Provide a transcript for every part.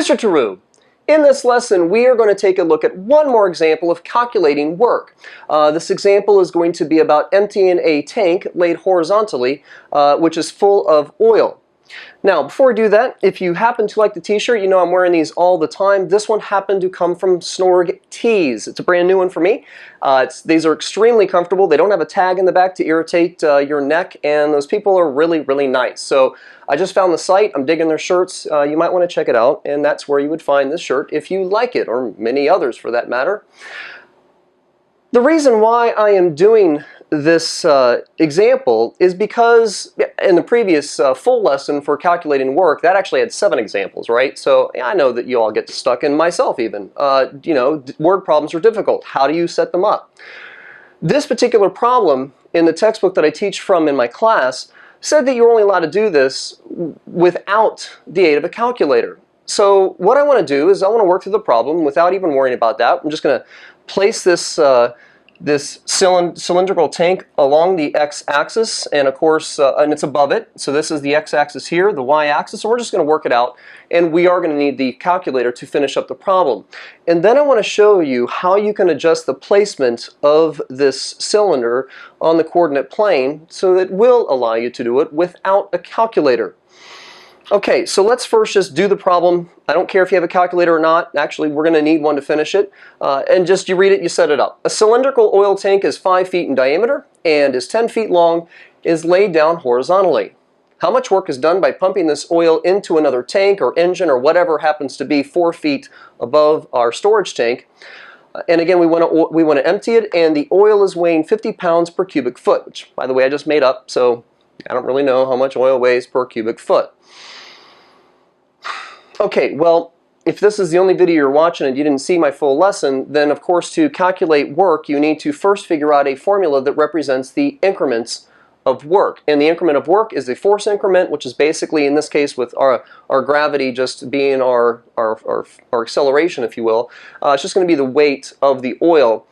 Mr. Tarou, in this lesson we are going to take a look at one more example of calculating work. This example is going to be about emptying a tank laid horizontally, which is full of oil. Now, before we do that, if you happen to like the t-shirt, you know I'm wearing these all the time. This one happened to come from Snorg Tees. It's a brand new one for me. These are extremely comfortable. They don't have a tag in the back to irritate your neck, and those people are really, really nice. So I just found the site. I'm digging their shirts. You might want to check it out, and that's where you would find this shirt if you like it, or many others for that matter. The reason why I am doing this example is because in the previous full lesson for calculating work, that actually had 7 examples, right? So I know that you all get stuck in, myself even. You know, word problems are difficult. How do you set them up? This particular problem in the textbook that I teach from in my class said that you're only allowed to do this without the aid of a calculator. So what I want to do is I want to work through the problem without even worrying about that. I'm just going to place this cylindrical tank along the x-axis, and of course, and it's above it. So this is the x-axis here, the y-axis, and we're just going to work it out. And we are going to need the calculator to finish up the problem. And then I want to show you how you can adjust the placement of this cylinder on the coordinate plane so that it will allow you to do it without a calculator. Okay, so let's first just do the problem. I don't care if you have a calculator or not. Actually, we're going to need one to finish it. And just you read it, you set it up. A cylindrical oil tank is 5 feet in diameter and is 10 feet long, is laid down horizontally. How much work is done by pumping this oil into another tank or engine or whatever happens to be 4 feet above our storage tank? And again, we want to empty it, and the oil is weighing 50 pounds per cubic foot, which, by the way, I just made up, so I don't really know how much oil weighs per cubic foot. Okay, well, if this is the only video you're watching and you didn't see my full lesson, then of course to calculate work you need to first figure out a formula that represents the increments of work. And the increment of work is a force increment, which is basically, in this case with our gravity just being our acceleration, if you will, it's just going to be the weight of the oil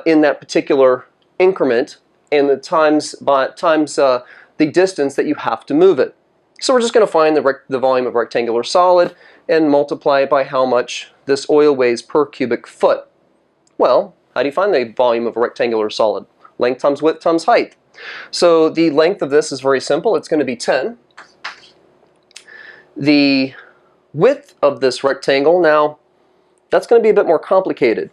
in that particular increment, and the times the distance that you have to move it. So we're just going to find the volume of rectangular solid and multiply it by how much this oil weighs per cubic foot. Well, how do you find the volume of a rectangular solid? Length times width times height. So the length of this is very simple. It's going to be 10. The width of this rectangle, now, that's going to be a bit more complicated.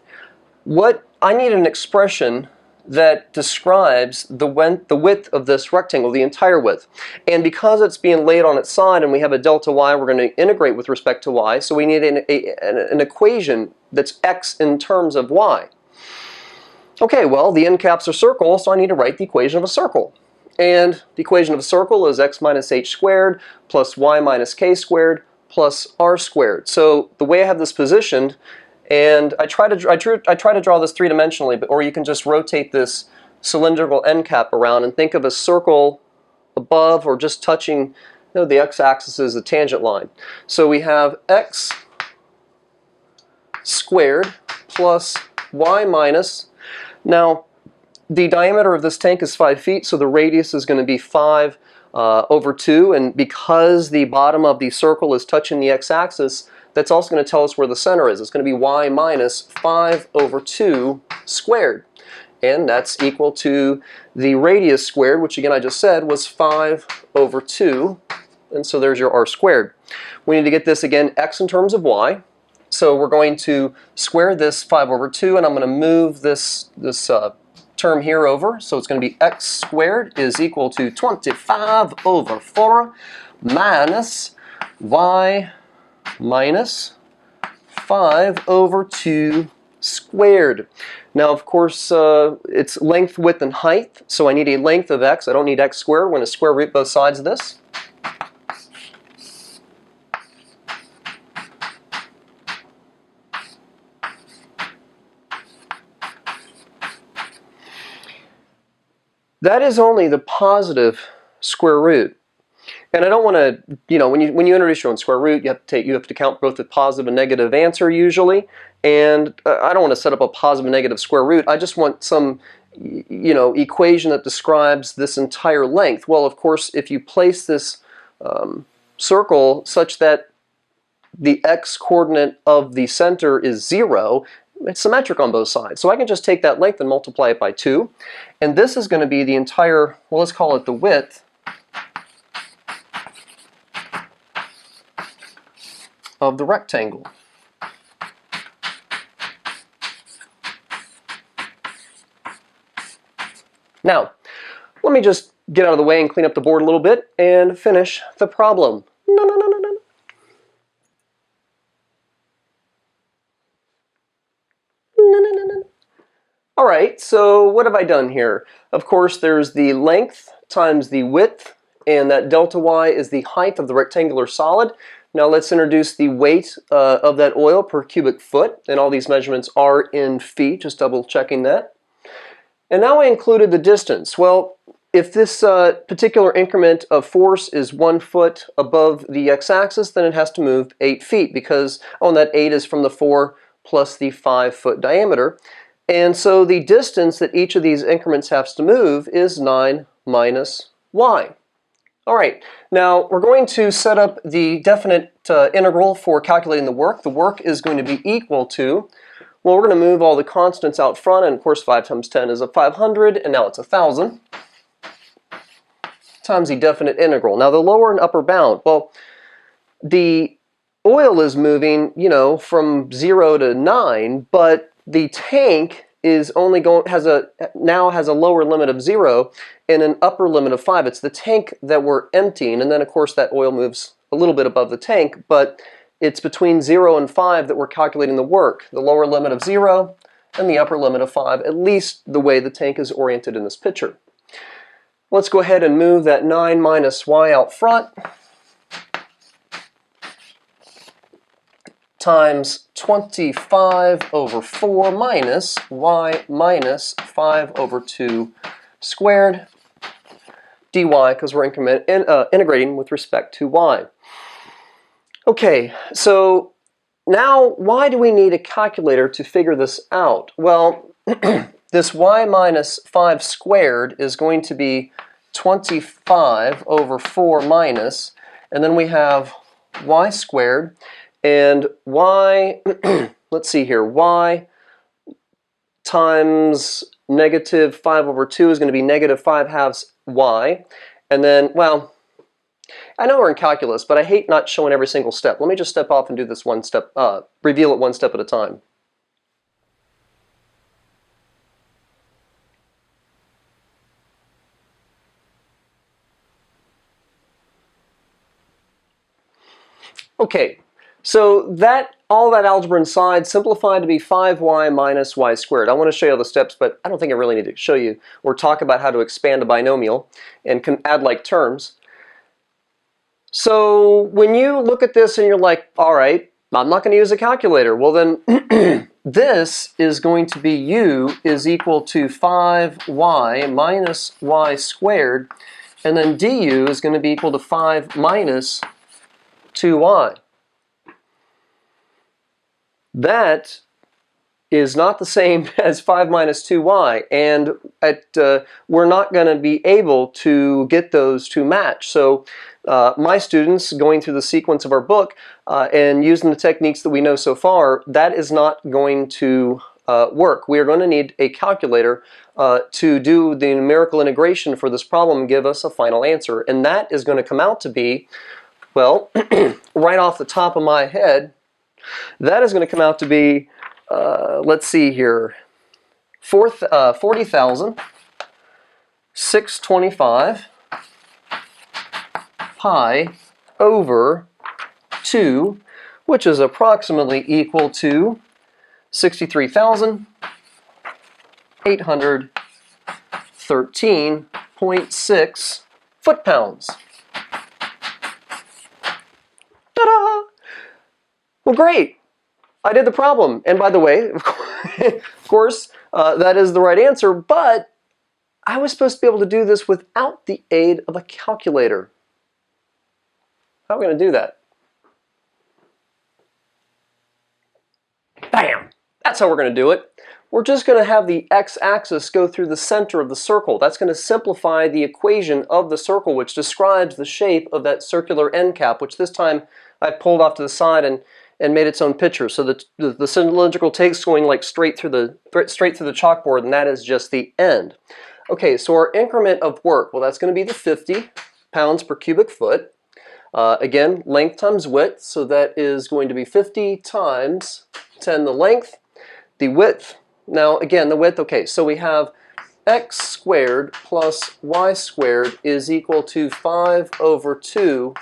I need an expression that describes the width of this rectangle, the entire width. And because it's being laid on its side and we have a delta y, we're going to integrate with respect to y, so we need an equation that's x in terms of y. Okay, well, the end cap's a circle, so I need to write the equation of a circle. And the equation of a circle is x minus h squared plus y minus k squared plus r squared. So the way I have this positioned, and I try to draw this three-dimensionally, or you can just rotate this cylindrical end cap around and think of a circle above or just touching, you know, the x-axis is a tangent line. So we have x squared plus y minus. Now, the diameter of this tank is 5 feet, so the radius is going to be 5 over 2, and because the bottom of the circle is touching the x-axis, that's also going to tell us where the center is. It's going to be y minus 5 over 2 squared. And that's equal to the radius squared, which again I just said was 5 over 2. And so there's your r squared. We need to get this again, x in terms of y. So we're going to square this 5 over 2, and I'm going to move this term here over. So it's going to be x squared is equal to 25 over 4 minus y minus 5 over 2 squared. Now, of course, it's length, width, and height, so I need a length of x. I don't need x squared. We're going to square root both sides of this. That is only the positive square root. And I don't want to, you know, when you introduce your own square root, you have to count both the positive and negative answer usually. And I don't want to set up a positive and negative square root. I just want some, you know, equation that describes this entire length. Well, of course, if you place this circle such that the x-coordinate of the center is 0, it's symmetric on both sides. So I can just take that length and multiply it by 2. And this is going to be the entire, well, let's call it the width of the rectangle. Now, let me just get out of the way and clean up the board a little bit and finish the problem. No. All right, so what have I done here? Of course, there's the length times the width, and that delta y is the height of the rectangular solid. Now let's introduce the weight of that oil per cubic foot, and all these measurements are in feet, just double checking that. And now I included the distance. Well, if this particular increment of force is 1 foot above the x-axis, then it has to move 8 feet because, oh, and that 8 is from the 4 plus the 5-foot diameter. And so the distance that each of these increments has to move is 9 minus y. All right, now we're going to set up the definite integral for calculating the work. The work is going to be equal to, well, we're going to move all the constants out front, and of course 5 times 10 is a 500, and now it's 1,000, times the definite integral. Now the lower and upper bound, well, the oil is moving, you know, from 0 to 9, but the tank is only now has a lower limit of 0 and an upper limit of 5. It's the tank that we're emptying, and then of course that oil moves a little bit above the tank, but it's between 0 and 5 that we're calculating the work. The lower limit of 0 and the upper limit of 5, at least the way the tank is oriented in this picture. Let's go ahead and move that 9 minus y out front, times 25 over 4 minus y minus 5 over 2 squared dy, because we're integrating with respect to y. Okay, so now why do we need a calculator to figure this out? Well, this y minus 5 squared is going to be 25 over 4 minus, and then we have y squared, and y, let's see here, y times negative 5 over 2 is going to be negative 5 halves y, and then, well, I know we're in calculus, but I hate not showing every single step. Let me just step off and do this one step, reveal it one step at a time. Okay, so all that algebra inside simplified to be 5y minus y squared. I want to show you all the steps, but I don't think I really need to show you or talk about how to expand a binomial and can add like terms. So when you look at this and you're like, all right, I'm not going to use a calculator. Well then, this is going to be u is equal to 5y minus y squared, and then du is going to be equal to 5 minus 2y. That is not the same as 5 minus 2y, and we're not going to be able to get those to match. So my students, going through the sequence of our book and using the techniques that we know so far, that is not going to work. We are going to need a calculator to do the numerical integration for this problem and give us a final answer. And that is going to come out to be, well, right off the top of my head, that is going to come out to be, let's see here, 40,625 pi over 2, which is approximately equal to 63,813.6 foot-pounds. Ta-da! Well, great. I did the problem. And by the way, of course, that is the right answer, but I was supposed to be able to do this without the aid of a calculator. How are we going to do that? Bam! That's how we're going to do it. We're just going to have the x-axis go through the center of the circle. That's going to simplify the equation of the circle, which describes the shape of that circular end cap, which this time I pulled off to the side and made its own picture. So the cylindrical tape's going like straight through the chalkboard, and that is just the end. Okay, so our increment of work, well, that's going to be the 50 pounds per cubic foot. Again, length times width, so that is going to be 50 times 10 the length. The width, now again, the width, okay, so we have x squared plus y squared is equal to 5 over 2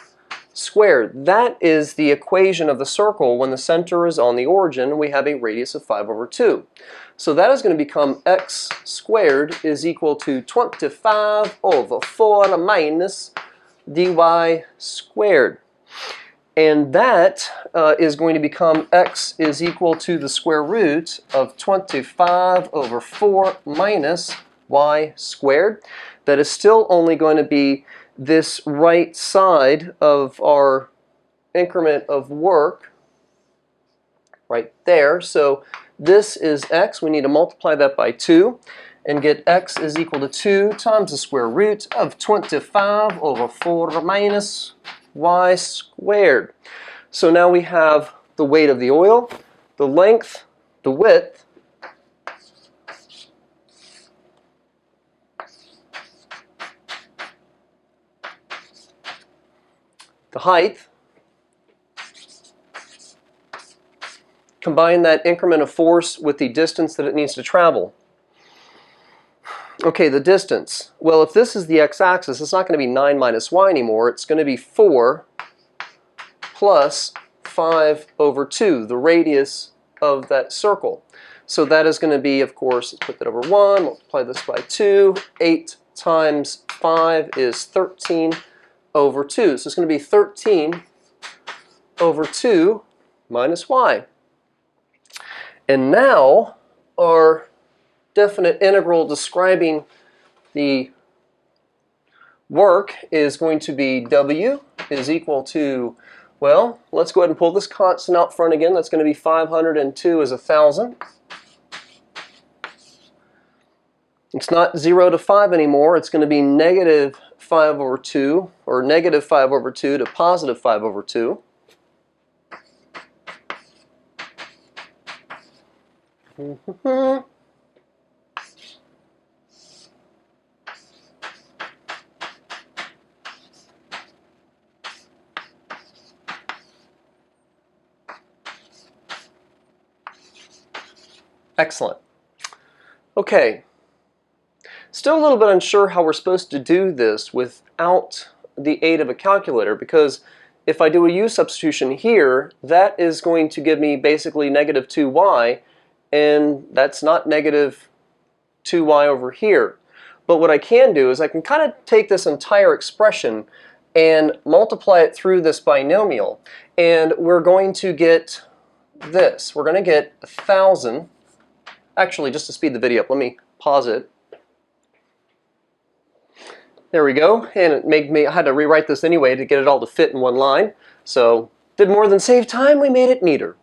squared. That is the equation of the circle when the center is on the origin and we have a radius of 5 over 2. So that is going to become x squared is equal to 25 over 4 minus dy squared. And that is going to become x is equal to the square root of 25 over 4 minus y squared. That is still only going to be this right side of our increment of work right there. So this is x. We need to multiply that by 2 and get x is equal to 2 times the square root of 25 over 4 minus y squared. So now we have the weight of the oil, the length, the width, the height. Combine that increment of force with the distance that it needs to travel. Okay, the distance. Well, if this is the x-axis, it's not going to be 9 minus y anymore. It's going to be 4 plus 5 over 2, the radius of that circle. So that is going to be, of course, let's put that over 1, multiply this by 2. 8 times 5 is 13 over 2. So it's going to be 13 over 2 minus y. And now our definite integral describing the work is going to be W is equal to, well, let's go ahead and pull this constant out front again. That's going to be 502 is 1,000. It's not 0 to 5 anymore. It's going to be negative 5 over 2, or negative 5 over 2 to positive 5 over 2. Excellent. Okay. Still a little bit unsure how we're supposed to do this without the aid of a calculator, because if I do a u substitution here, that is going to give me basically negative 2y, and that's not negative 2y over here. But what I can do is I can kind of take this entire expression and multiply it through this binomial, and we're going to get this. We're going to get 1,000. Actually, just to speed the video up, let me pause it. There we go, and it made me, I had to rewrite this anyway to get it all to fit in one line. So, did more than save time, we made it neater.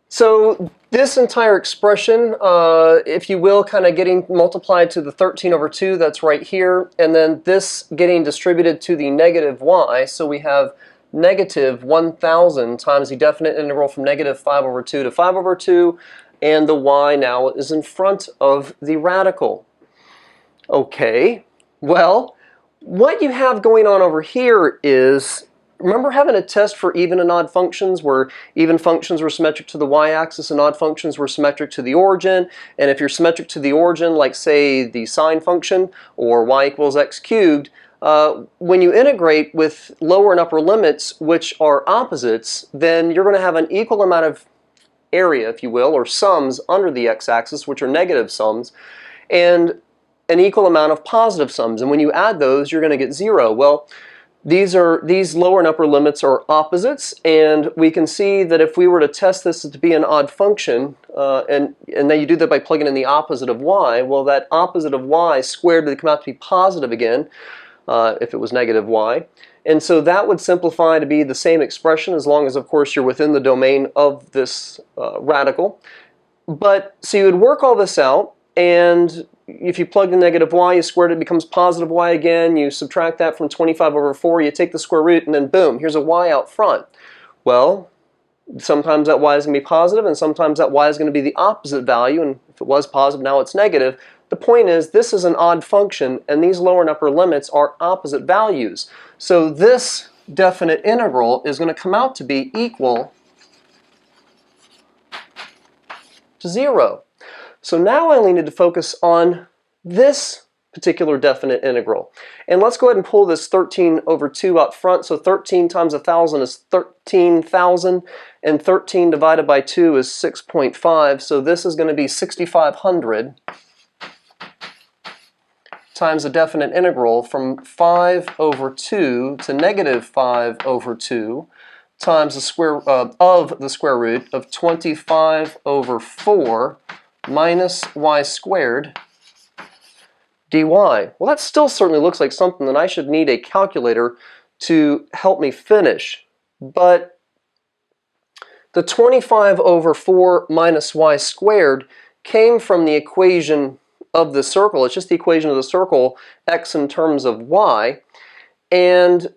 So, this entire expression, if you will, kind of getting multiplied to the 13 over 2, that's right here, and then this getting distributed to the negative y, so we have negative 1,000 times the definite integral from negative 5 over 2 to 5 over 2, and the y now is in front of the radical. Okay, well, what you have going on over here is, remember having a test for even and odd functions where even functions were symmetric to the y-axis and odd functions were symmetric to the origin? And if you're symmetric to the origin, like say the sine function or y equals x cubed, when you integrate with lower and upper limits which are opposites, then you're going to have an equal amount of area, if you will, or sums under the x-axis, which are negative sums, and an equal amount of positive sums. And when you add those, you're going to get 0. Well, these lower and upper limits are opposites, and we can see that if we were to test this to be an odd function, and then you do that by plugging in the opposite of y, well, that opposite of y squared would come out to be positive again, if it was negative y. And so that would simplify to be the same expression, as long as, of course, you're within the domain of this radical. But so you would work all this out, and if you plug in negative y, you square it, it becomes positive y again. You subtract that from 25 over 4, you take the square root, and then boom, here's a y out front. Well, sometimes that y is going to be positive, and sometimes that y is going to be the opposite value, and if it was positive, now it's negative. The point is, this is an odd function, and these lower and upper limits are opposite values. So this definite integral is going to come out to be equal to 0. So now I only need to focus on this particular definite integral. And let's go ahead and pull this 13 over 2 out front. So 13 times 1,000 is 13,000, and 13 divided by 2 is 6.5. So this is going to be 6,500 times the definite integral from 5 over 2 to negative 5 over 2 times the square of the square root of 25 over 4 minus y squared dy. Well, that still certainly looks like something that I should need a calculator to help me finish. But the 25 over 4 minus y squared came from the equation of the circle. It's just the equation of the circle, x in terms of y. And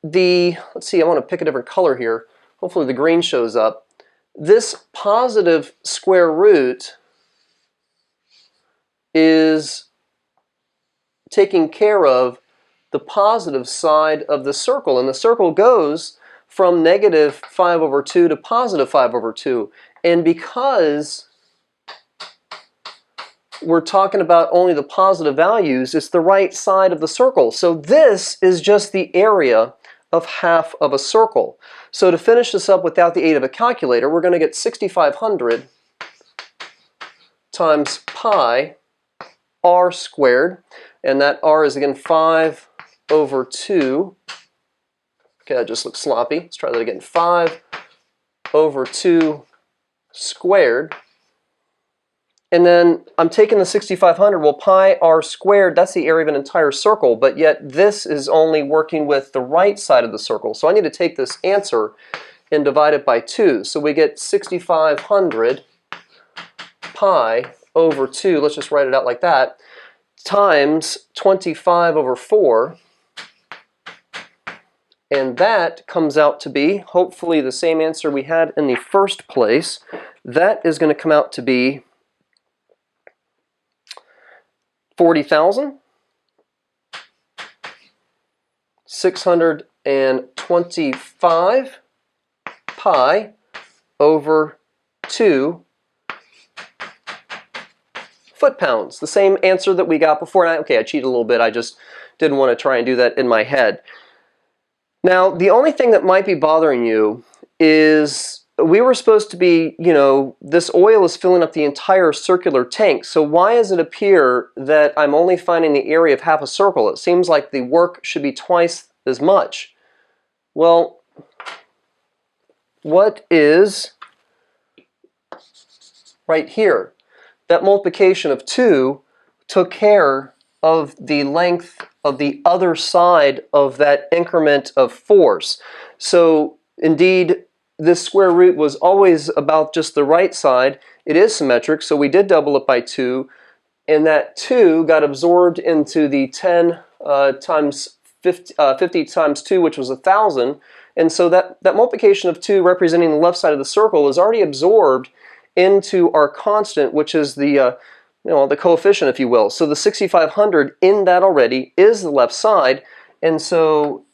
let's see, I want to pick a different color here. Hopefully the green shows up. This positive square root is taking care of the positive side of the circle. And the circle goes from negative 5 over 2 to positive 5 over 2. And because we're talking about only the positive values, it's the right side of the circle. So this is just the area of half of a circle. So to finish this up without the aid of a calculator, we're going to get 6,500 times pi r squared, and that r is again 5 over 2. Okay, that just looks sloppy. Let's try that again. 5 over 2 squared. And then I'm taking the 6,500, well, pi r squared, that's the area of an entire circle, but yet this is only working with the right side of the circle. So I need to take this answer and divide it by 2. So we get 6,500 pi over 2, let's just write it out like that, times 25 over 4. And that comes out to be, hopefully, the same answer we had in the first place. That is going to come out to be 40,625 pi over 2 foot-pounds. The same answer that we got before. And I cheated a little bit. I just didn't want to try and do that in my head. Now, the only thing that might be bothering you is we were supposed to be, this oil is filling up the entire circular tank. So why does it appear that I'm only finding the area of half a circle? It seems like the work should be twice as much. Well, what is right here? That multiplication of 2 took care of the length of the other side of that increment of force. So indeed, this square root was always about just the right side. It is symmetric, so we did double it by 2, and that 2 got absorbed into the 10 times 50 times 2, which was 1,000. And so that multiplication of 2 representing the left side of the circle is already absorbed into our constant, which is the the coefficient, if you will. So the 6,500 in that already is the left side, and so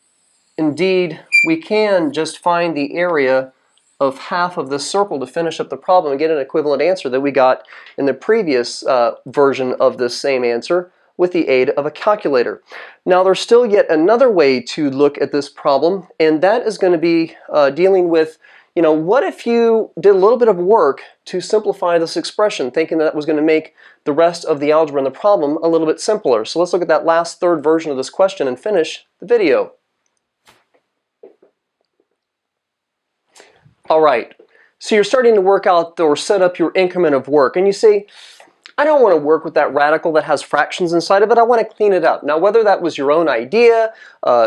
indeed we can just find the area of half of this circle to finish up the problem and get an equivalent answer that we got in the previous version of this same answer with the aid of a calculator. Now there's still yet another way to look at this problem, and that is going to be dealing with, what if you did a little bit of work to simplify this expression, thinking that was going to make the rest of the algebra in the problem a little bit simpler. So let's look at that last third version of this question and finish the video. All right, so you're starting to work out or set up your increment of work, and you say, I don't want to work with that radical that has fractions inside of it. I want to clean it up. Now, whether that was your own idea,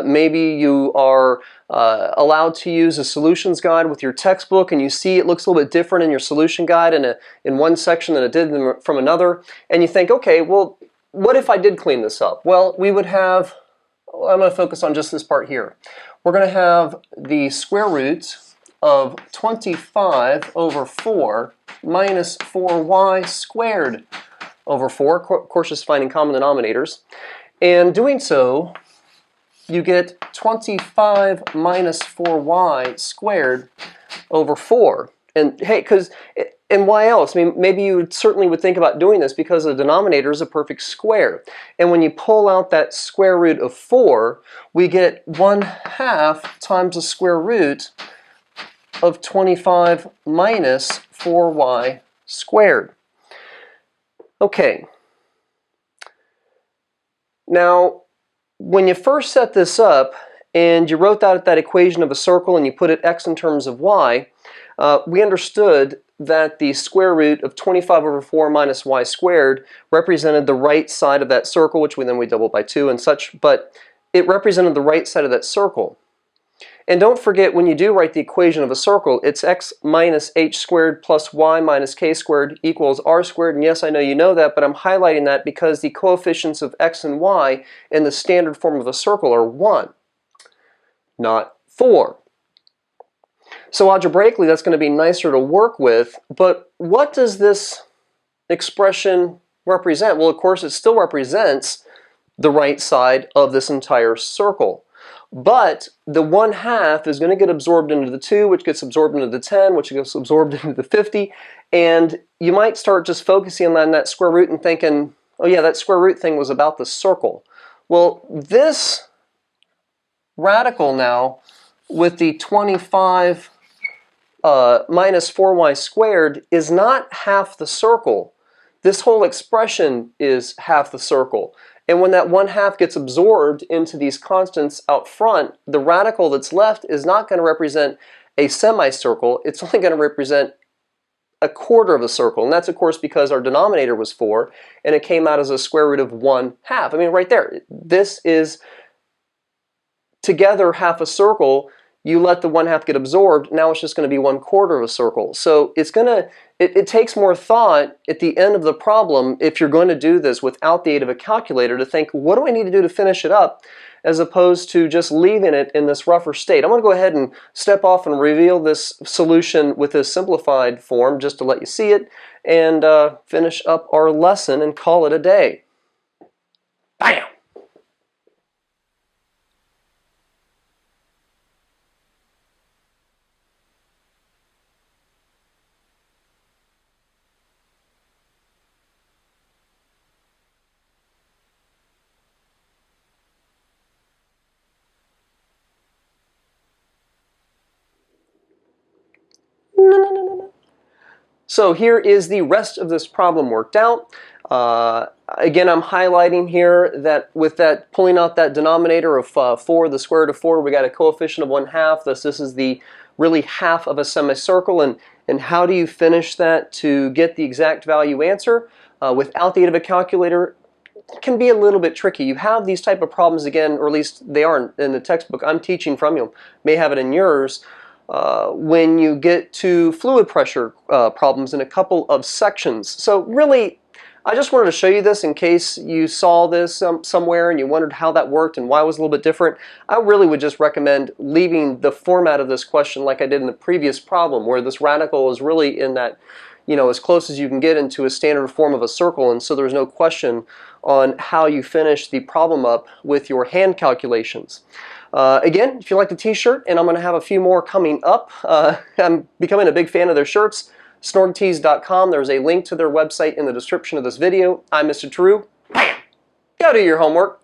maybe you are allowed to use a solutions guide with your textbook and you see it looks a little bit different in your solution guide in one section than it did from another, and you think, okay, well, what if I did clean this up? Well, we would have, I'm going to focus on just this part here. We're going to have the square root of 25 over 4 minus 4y squared over 4. Of course, just finding common denominators. And doing so, you get 25 minus 4y squared over 4. And hey, and why else? I mean, maybe you certainly would think about doing this because the denominator is a perfect square. And when you pull out that square root of 4, we get 1/2 times the square root of 25 minus 4y squared. Okay. Now, when you first set this up and you wrote out that equation of a circle and you put it x in terms of y, we understood that the square root of 25 over 4 minus y squared represented the right side of that circle, which we doubled by 2 and such, but it represented the right side of that circle. And don't forget, when you do write the equation of a circle, it's x minus h squared plus y minus k squared equals r squared. And yes, I know you know that, but I'm highlighting that because the coefficients of x and y in the standard form of a circle are 1, not 4. So algebraically, that's going to be nicer to work with, but what does this expression represent? Well, of course, it still represents the right side of this entire circle. But the 1/2 is going to get absorbed into the 2, which gets absorbed into the 10, which gets absorbed into the 50, and you might start just focusing on that square root and thinking, oh yeah, that square root thing was about the circle. Well, this radical now with the 25 minus 4y squared is not half the circle. This whole expression is half the circle. And when that 1/2 gets absorbed into these constants out front, the radical that's left is not going to represent a semicircle. It's only going to represent a quarter of a circle. And that's, of course, because our denominator was 4, and it came out as a square root of 1/2. I mean, right there. This is together half a circle. You let the 1/2 get absorbed, now it's just going to be 1/4 of a circle. So it's going to, it takes more thought at the end of the problem if you're going to do this without the aid of a calculator to think, what do I need to do to finish it up, as opposed to just leaving it in this rougher state. I'm going to go ahead and step off and reveal this solution with this simplified form just to let you see it, and finish up our lesson and call it a day. Bam! So here is the rest of this problem worked out. Again, I'm highlighting here that with that pulling out that denominator of 4, the square root of 4, we got a coefficient of 1/2. Thus, this is the really half of a semicircle. And how do you finish that to get the exact value answer without the aid of a calculator? Can be a little bit tricky. You have these type of problems again, or at least they are in the textbook I'm teaching from. You may have it in yours. When you get to fluid pressure problems in a couple of sections. So really, I just wanted to show you this in case you saw this somewhere and you wondered how that worked and why it was a little bit different. I really would just recommend leaving the format of this question like I did in the previous problem, where this radical is really in that, as close as you can get into a standard form of a circle, and so there's no question on how you finish the problem up with your hand calculations. Again, if you like the t-shirt, and I'm going to have a few more coming up, I'm becoming a big fan of their shirts, snorgtees.com. There's a link to their website in the description of this video. I'm Mr. True. Bam! Go do your homework.